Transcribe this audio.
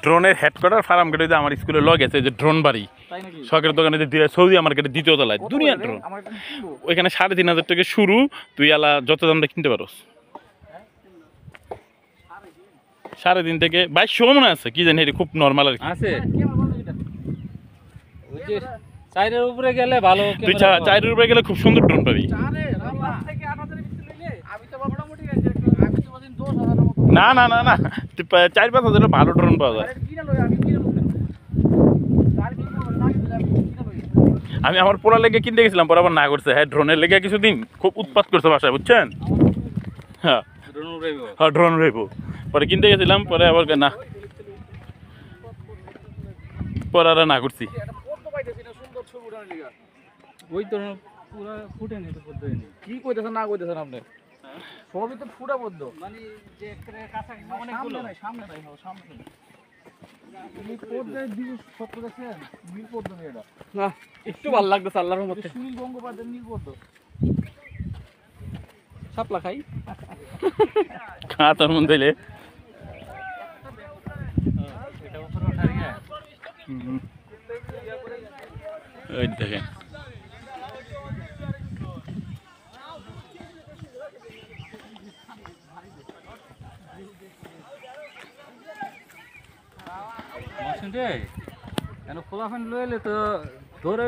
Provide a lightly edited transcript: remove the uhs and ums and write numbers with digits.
ড্রোনের headquarter farm গেটে আমার স্কুলের লগ আছে যে ড্রোন বাড়ি শখের দোকানে সৌদি মার্কেটের দ্বিতীয় তলায় দুনিয়া ড্রোন ওইখানে 3,500 টাকা শুরু তুই আলা যত দাম কিনতে পারোস 3.5 থেকে 2200 মনে আছে কি জানি এটা খুব নর্মাল আর আছে ওই যে চাইরের উপরে গেলে ভালো তুই চাইরের উপরে গেলে খুব সুন্দর ড্রোন পাবি না না না না 4-5 হাজার ভালো ড্রোন পাওয়া যায় আমি আমার পোড়া লেগে কিনতে গেছিলাম পরে আবার না করছে হ্যাঁ ড্রোনের লেগে কিছুদিন খুব উৎপাত করছে বাসায় বুঝছেন হ্যাঁ হ্যাঁ ড্রোন রইব পরে কিনতে গেছিলাম পরে আবার না পরে আর না করছি ওই তো পুরো ফুটে নি তো পদ্ধতি নেই কি কইতেছেন না কইতেছেন আপনি সবই তো ফুটা পদ্ধ মানে যে একটা কাঁচা অনেকগুলো সামনে নাই সামনে এই পদ্ধতি দিকে সত্য দেখছেন নীল পদ্ধতি এটা না একটু ভালো লাগতেছে আল্লাহর রহমতে সুনীল গঙ্গোপাধ্যায় নীল পদ্ধতি সাপলা খাই তোর মন দিলে এটা উপরে ওঠার গিয়া ওই দেখেন মশিন রে কেন খোলা ফ্যান লইলে তো ধরে